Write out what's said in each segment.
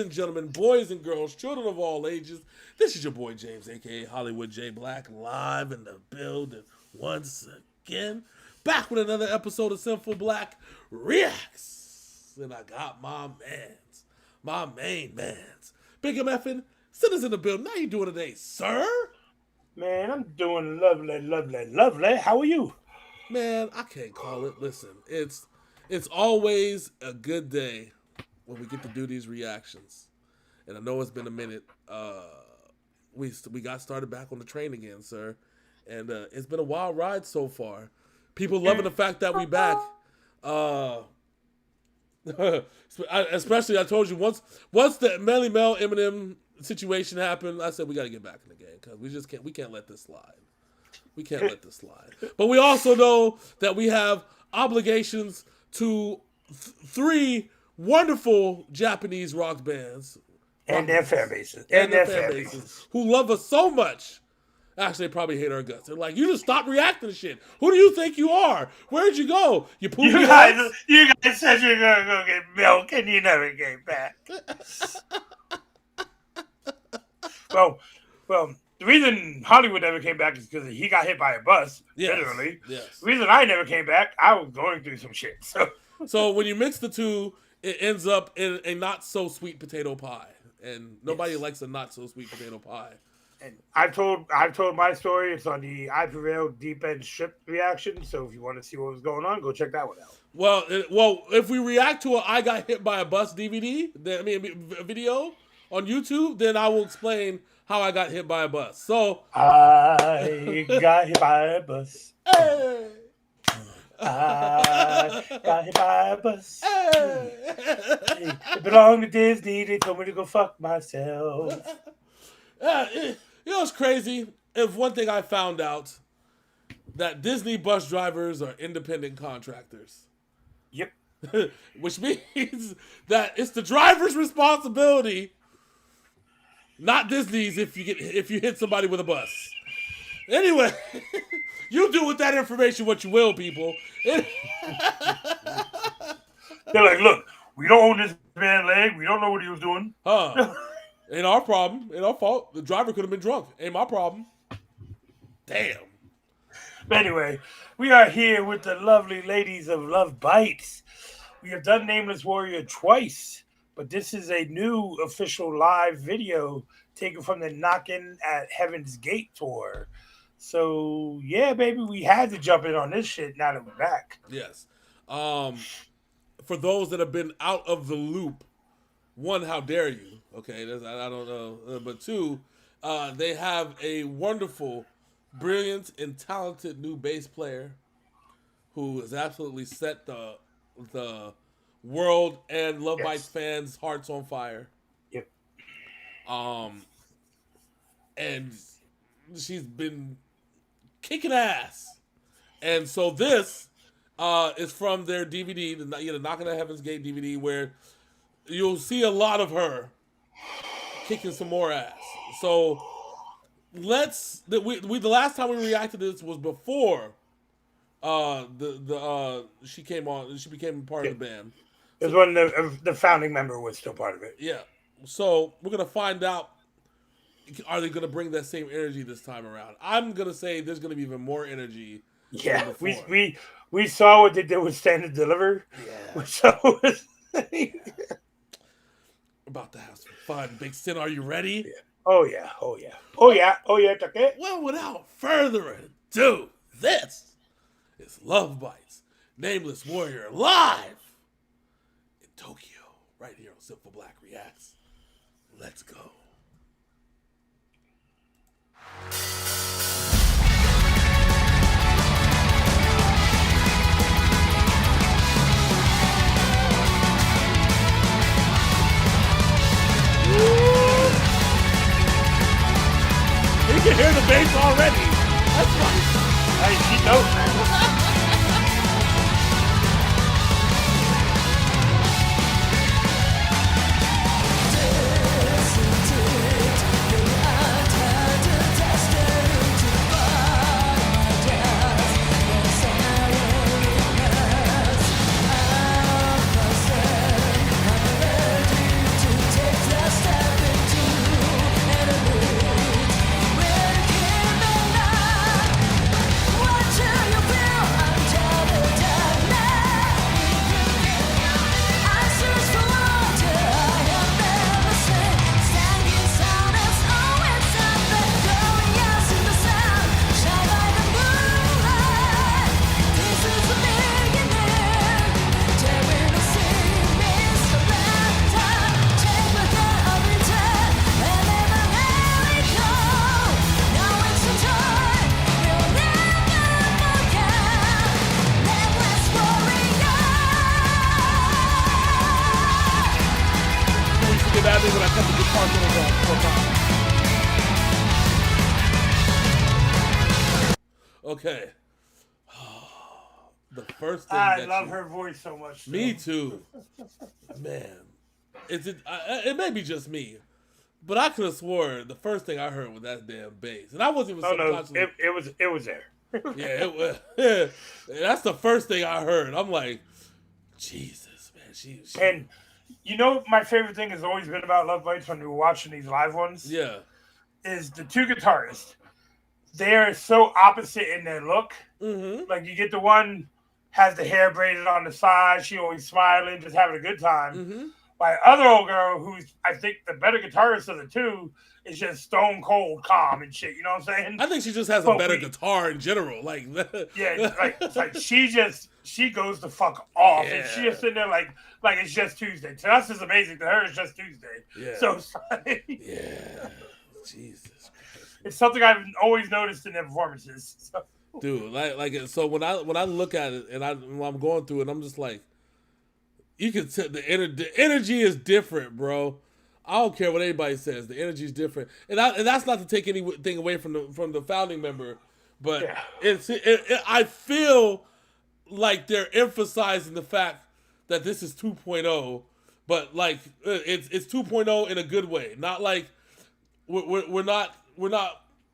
and gentlemen, boys and girls, children of all ages, this is your boy James, a.k.a. Hollywood J. Blaq, live in the building once again. Back with another episode of Synful Blaq Reacts. And I got my main mans. Big M effing, send us in the building. How you doing today, sir? Man, I'm doing lovely. How are you? Man, I can't call it. Listen, it's always a good day when we get to do these reactions. And I know it's been a minute. We got started back on the train again, sir. And it's been a wild ride so far. People loving the fact that we back. Especially, I told you, once the Melly Mel Eminem situation happened, I said we got to get back in the game because we can't let this slide. We can't let this slide. But we also know that we have obligations to three wonderful Japanese rock bands. And their fan bases. Who love us so much. Actually, they probably hate our guts. They're like, you just stop reacting to shit. Who do you think you are? Where'd you go? You guys said you're going to go get milk and you never came back. Well, the reason Hollywood never came back is because he got hit by a bus, literally. Yes. The reason I never came back, I was going through some shit. So when you mix the two, it ends up in a not-so-sweet potato pie. And nobody likes a not-so-sweet potato pie. And I've told my story. It's on the I Prevail Deep End Strip reaction. So if you want to see what was going on, go check that one out. Well, if we react to a I Got Hit by a Bus DVD, video on YouTube, then I will explain how I got hit by a bus. So I got hit by a bus. Hey. I got hit by a bus. Hey. It belonged to Disney. They told me to go fuck myself. You know what's crazy? If one thing I found out, that Disney bus drivers are independent contractors. Yep. Which means that it's the driver's responsibility, not Disney's, if you hit somebody with a bus. Anyway, you do with that information what you will, people. They're like, look, we don't own this man's leg. We don't know what he was doing. Ain't our problem. Ain't our fault. The driver could have been drunk. Ain't my problem. Damn. But anyway, we are here with the lovely ladies of Love Bites. We have done Nameless Warrior twice, but this is a new official live video taken from the Knockin' at Heaven's Gate tour. So, yeah, baby, we had to jump in on this shit now that we're back. Yes. For those that have been out of the loop, one, how dare you? Okay, I don't know. But two, they have a wonderful, brilliant, and talented new bass player who has absolutely set the world and Love Bites fans' hearts on fire. Yep. And she's been kicking ass. And so this is from their DVD, the Knockin' at Heaven's Gate DVD, where you'll see a lot of her kicking some more ass. So the last time we reacted to this was before she came on. She became part of the band. It was when the founding member was still part of it. Yeah. So we're gonna find out. Are they gonna bring that same energy this time around? I'm gonna say there's gonna be even more energy. Yeah, we saw what they did with Stand and Deliver. Yeah. So about to have some fun. Big Sin, are you ready? Yeah. Oh yeah. Okay. Well, without further ado, this is Love Bites, Nameless Warrior live in Tokyo, right here on Synful Blaq Reacts. Let's go. You can hear the bass already. That's right. Hey, she knows, man. Take Pause it again. Okay. The first thing I love her voice so much. Me too. Man. It may be just me, but I could have swore the first thing I heard was that damn bass. And I wasn't even subconsciously... No, it was there. Yeah, it was. That's the first thing I heard. I'm like, Jesus, man. She And you know, my favorite thing has always been about Love Bites when we were watching these live ones. Yeah. Is the two guitarists. They are so opposite in their look. Mm-hmm. Like you get the one has the hair braided on the side. She always smiling, just having a good time. Mm-hmm. My other old girl, who's I think the better guitarist of the two, is just stone cold calm and shit. You know what I'm saying? I think she just has a better guitar in general. Like, yeah, like she goes the fuck off, Yeah. and she just sitting there like it's just Tuesday. To us, it's amazing. To her, it's just Tuesday. Yeah. So it's like, yeah, Jesus Christ. It's something I've always noticed in their performances. So. Dude, so when I look at it and when I'm going through it, I'm just like, you can tell the energy is different, bro. I don't care what anybody says. The energy is different, and that's not to take anything away from the founding member, but yeah. I feel like they're emphasizing the fact that this is 2.0, but like it's 2.0 in a good way. Not like we're not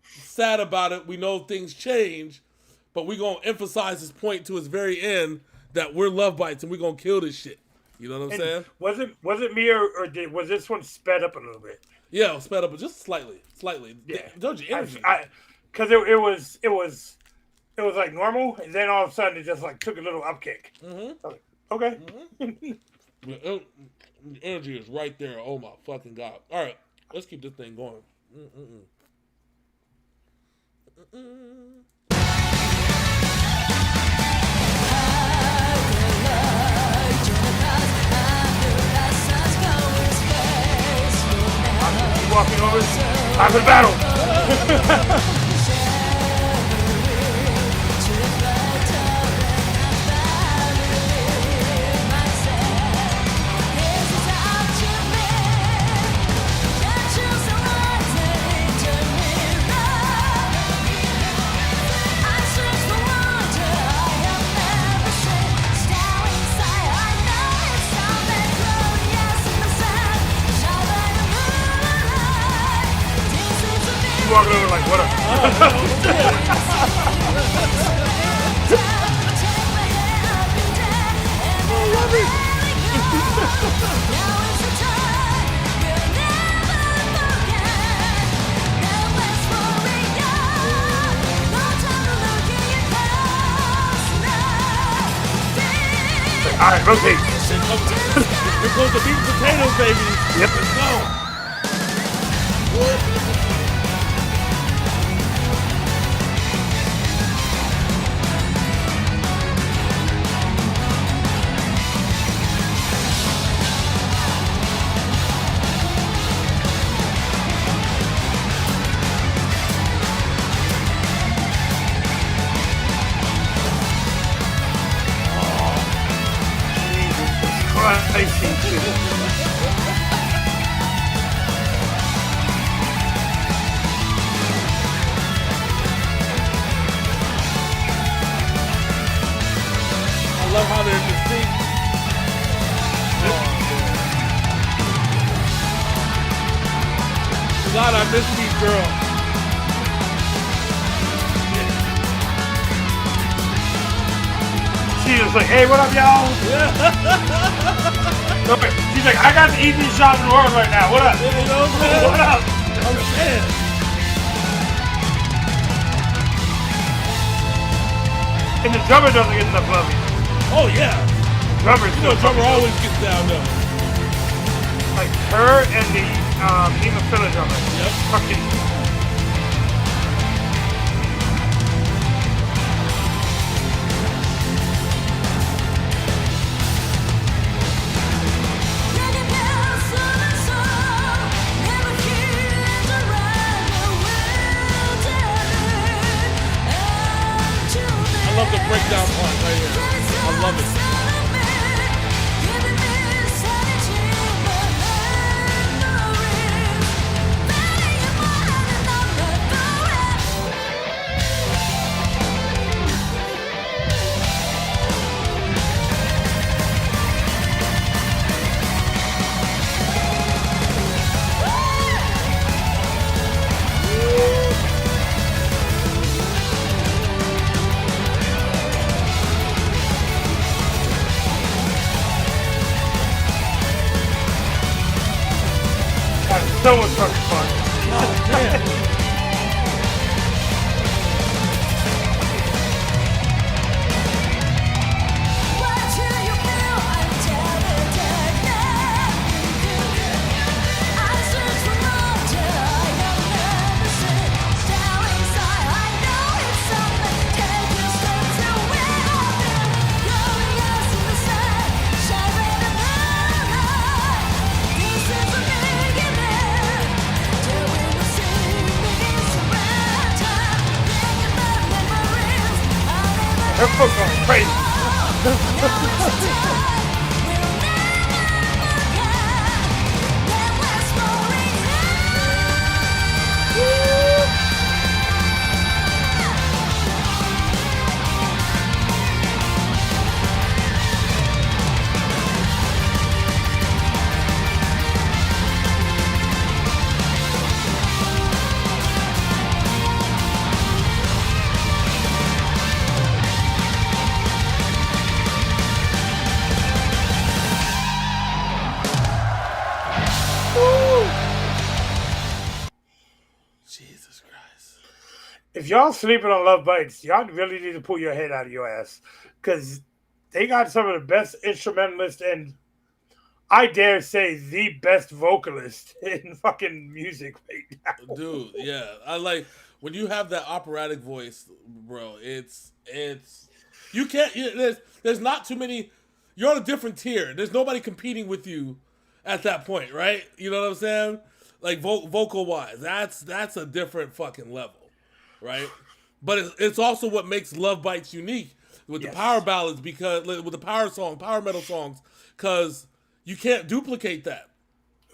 sad about it. We know things change, but we're gonna emphasize this point to its very end that we're Love Bites and we're gonna kill this shit. You know what I'm saying? Was it me or was this one sped up a little bit? Yeah, sped up just slightly. Yeah, don't you energy? Because it was like normal, and then all of a sudden it just like took a little upkick. Mm-hmm. Like, okay. Mm-hmm. The energy is right there. Oh my fucking god! All right, let's keep this thing going. Walking over, time for the battle. Walking over like, what up? All right, rotate. Here goes the beat potatoes, baby. Yep. Let's go. I love how they're distinct. God, I miss these girls. She's just like, hey, what up, y'all? She's like, I got the easiest job in the world right now. What up? You know what I'm saying? What up? I'm saying. And the drummer doesn't get enough love either. Oh yeah. Drummer always gets down though. Like her and the Nemeless drummer. Yep. Fucking. I love the breakdown part right here. I love it. So much fucking fun. God damn. Her foot going crazy. Jesus Christ. If y'all sleeping on Love Bites, y'all really need to pull your head out of your ass. Because they got some of the best instrumentalists and I dare say the best vocalist in fucking music right now. Dude, yeah. I like when you have that operatic voice, bro. It's you can't there's not too many you're on a different tier. There's nobody competing with you at that point, right? You know what I'm saying? Like vocal wise. That's a different fucking level, right? But it's also what makes Love Bites unique with the power Yes. ballads because with the power metal songs cuz you can't duplicate that.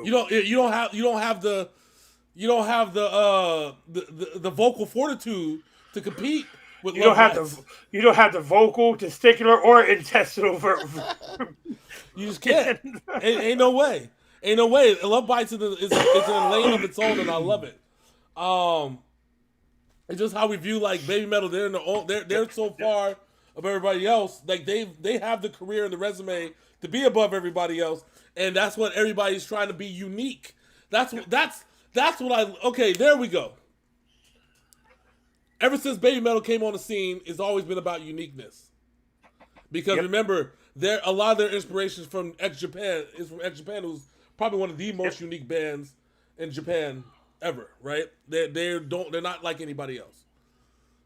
You don't have the vocal fortitude to compete with You don't Love have Bites. the vocal, testicular, or intestinal You just can't. Ain't no way. Ain't no way. Love Bites is in a lane of its own, and I love it. Um, it's just how we view like baby metal. They're in their own. They're so far of everybody else. Like they have the career and the resume to be above everybody else, and that's what everybody's trying to be unique. That's what I. Okay, there we go. Ever since baby metal came on the scene, it's always been about uniqueness. Because Yep. remember, a lot of their inspirations from X Japan is from X Japan, who's probably one of the Yep. most unique bands in Japan ever. Right? They're not like anybody else.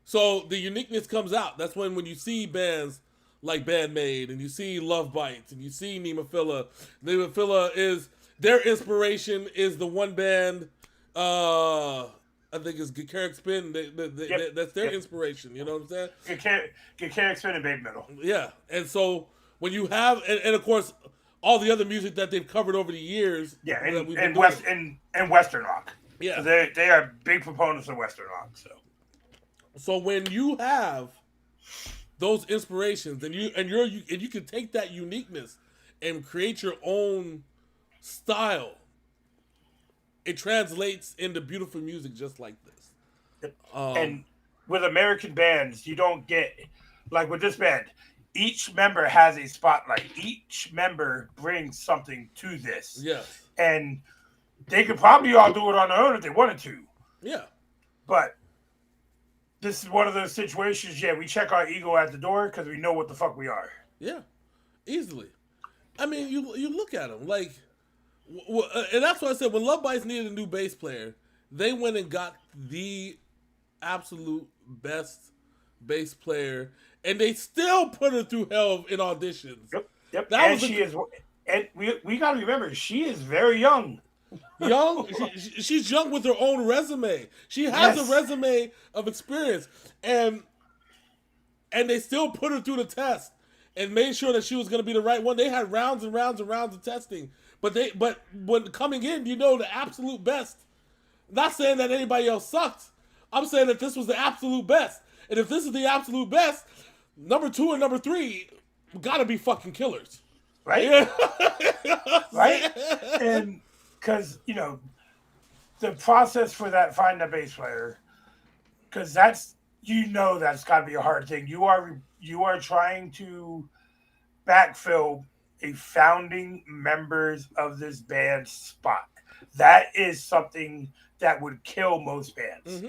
So the uniqueness comes out. That's when you see bands like Bandmade and you see Love Bites and you see Nemophila. Nemophila is their inspiration is the one band. I think it's Carrick Spin. Yep. That's their Yep. inspiration. You know what I'm saying? Get Carrick Spin and Baby Metal. Yeah, and so when you have, and of course, all the other music that they've covered over the years Yeah, that we've been and doing. Western rock. Yeah. So they are big proponents of Western rock. So when you have those inspirations, and you can take that uniqueness and create your own style, it translates into beautiful music just like this. And with American bands, you don't get like with this band. Each member has a spotlight. Each member brings something to this, Yes. and they could probably all do it on their own if they wanted to. Yeah. But this is one of those situations. Yeah, we check our ego at the door because we know what the fuck we are. Yeah. Easily. I mean, you look at them like, and that's what I said. When Love Bites needed a new bass player, they went and got the absolute best bass player, and they still put her through hell in auditions. Yep. That And was she is, and we got to remember she is very young. young. She's young with her own resume. She has Yes. a resume of experience, and they still put her through the test and made sure that she was going to be the right one. They had rounds and rounds and rounds of testing, but when coming in, the absolute best. Not saying that anybody else sucked. I'm saying that this was the absolute best. And if this is the absolute best, number 2 and number 3 gotta be fucking killers. Right? Yeah. Right? And because, the process for that, find a bass player, because that's got to be a hard thing. You are trying to backfill a founding members of this band spot. that is something that would kill most bands.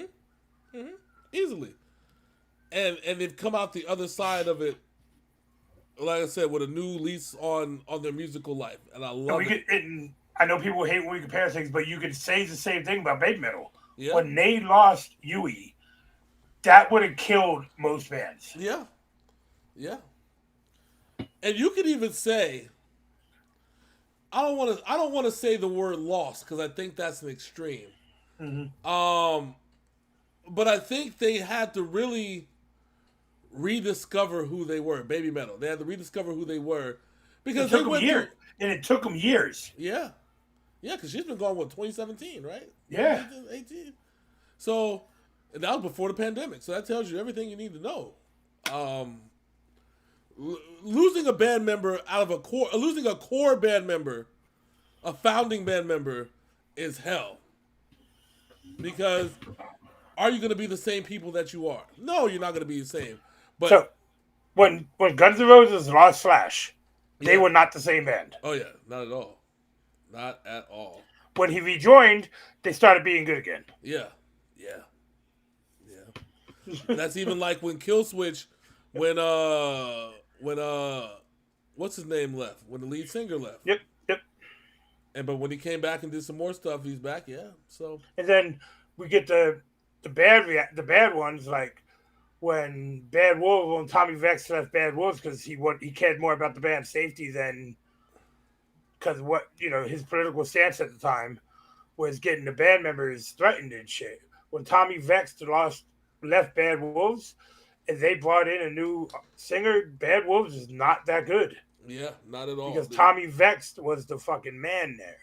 Easily. And they've come out the other side of it, like I said, with a new lease on their musical life, and I And love we it. could, and I know people hate when we compare things, but you could say the same thing about Baby Metal. Yeah, When they lost Yui, that would have killed most bands. yeah, yeah. And you could even say, I don't want to say the word lost because I think that's an extreme. Mm-hmm. Um, but I think they had to really rediscover who they were. Baby Metal. They had to rediscover who they were It because they took them went years, through. and it took them years. Yeah, yeah. Because she's been gone what 2017, right? Yeah. 18. So and that was before the pandemic. So that tells you everything you need to know. Um, losing a band member out of a core, losing a core band member, a founding band member, is hell. Because are you going to be the same people that you are? No, you're not going to be the same. But So when Guns N' Roses lost Slash, they yeah, were not the same band. oh yeah, not at all, not at all. When he rejoined, they started being good again. Yeah, yeah, yeah. And that's even like when Killswitch, when what's his name left? When the lead singer left. Yep, yep. And but when he came back and did some more stuff, he's back. Yeah. So And then we get the bad ones like when Bad Wolves, when Tommy Vex left Bad Wolves because he cared more about the band's safety than because what his political stance at the time was getting the band members threatened and shit. When Tommy Vex left Bad Wolves and they brought in a new singer, Bad Wolves is not that good yeah, not at all. because Tommy Vex was the fucking man there.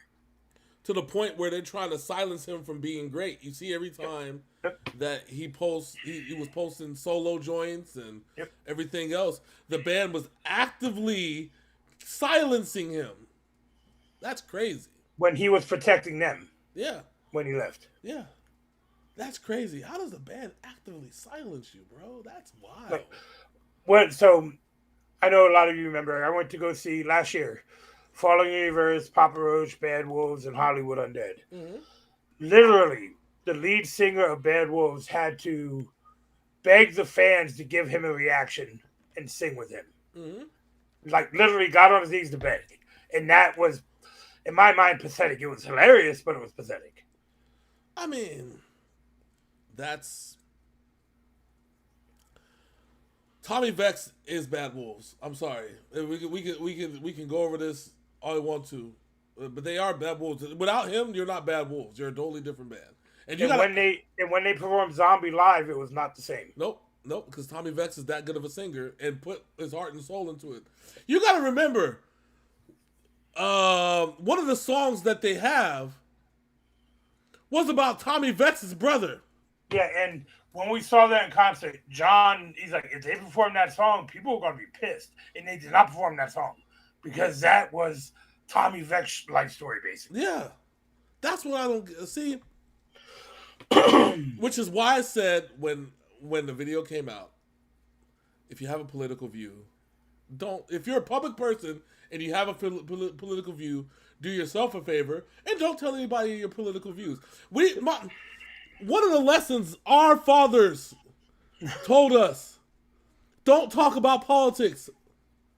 To the point where they're trying to silence him from being great. You see every time Yep. that he posts, he was posting solo joints and Yep. everything else. The band was actively silencing him. That's crazy. When he was protecting them Yeah, when he left. yeah. That's crazy. How does the band actively silence you, bro? That's wild. So I know a lot of you remember. I went to go see last year, Falling Universe, Papa Roach, Bad Wolves, and Hollywood Undead. Mm-hmm. Literally, the lead singer of Bad Wolves had to beg the fans to give him a reaction and sing with him. Mm-hmm. Like literally, got on his knees to beg, and that was, in my mind, pathetic. It was hilarious, but it was pathetic. I mean, that's Tommy Vex is Bad Wolves. I'm sorry. We can go over this all we want to, but they are Bad Wolves. Without him, you're not Bad Wolves. You're a totally different band. And you got when they performed Zombie live, it was not the same. nope, because Tommy Vex is that good of a singer and put his heart and soul into it. You got to remember, one of the songs that they have was about Tommy Vex's brother. Yeah, and when we saw that in concert, John, he's like, if they perform that song, people are going to be pissed. And they did not perform that song because that was Tommy Vex's life story, basically. Yeah, that's what I don't see. Which is why I said when the video came out, if you have a political view, don't. If you're a public person and you have a political view, do yourself a favor and don't tell anybody your political views. One of the lessons our fathers told us: don't talk about politics.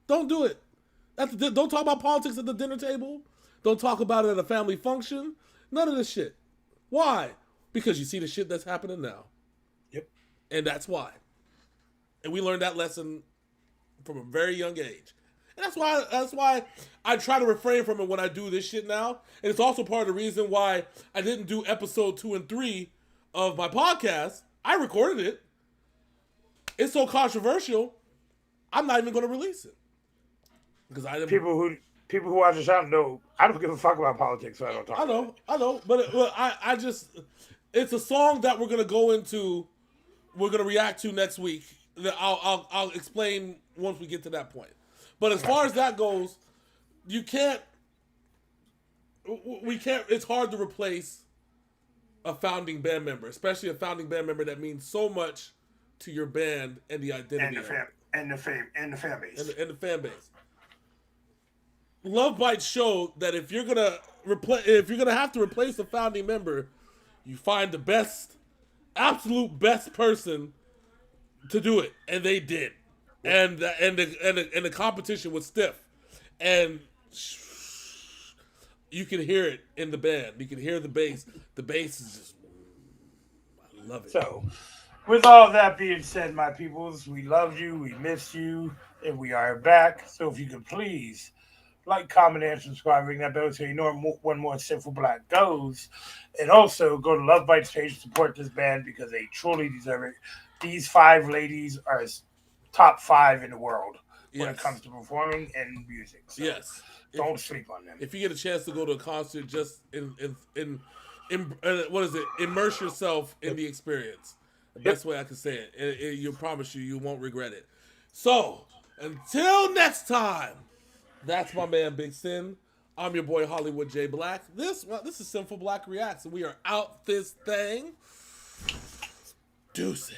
Don't do it. Don't talk about politics at the dinner table. Don't talk about it at a family function. None of this shit. Why? Because you see the shit that's happening now. Yep. And that's why. And we learned that lesson from a very young age. And that's why I try to refrain from it when I do this shit now. And it's also part of the reason why I didn't do episode 2 and 3 of my podcast. I recorded it. It's so controversial, I'm not even going to release it. Because I didn't. People who watch the show know I don't give a fuck about politics, so I don't talk. I know, but I just, it's a song that we're gonna go into, we're gonna react to next week. That I'll explain once we get to that point. But as far as that goes, we can't. It's hard to replace a founding band member, especially a founding band member that means so much to your band and the identity and the fan base. and the fan base. Love Bites show that if you're gonna have to replace a founding member, you find the best, absolute best person to do it, and they did, and the competition was stiff, and you can hear it in the band. You can hear the bass. The bass is just, I love it. So, with all that being said, my peoples, we love you, we miss you, and we are back. So, if you could please like, comment, and subscribe, ring that bell so you know when more Synful Blaq goes. And also go to Love Bites page to support this band because they truly deserve it. These five ladies are top five in the world when it comes to performing and music. So yes, don't sleep on them. If you get a chance to go to a concert, just what is it? Immerse yourself in the experience. The best way I can say it. You promise you won't regret it. So until next time. That's my man Big Sin. I'm your boy Hollywood J Blaq. This is Synful Blaq Reacts, and we are out this thing. Deuces.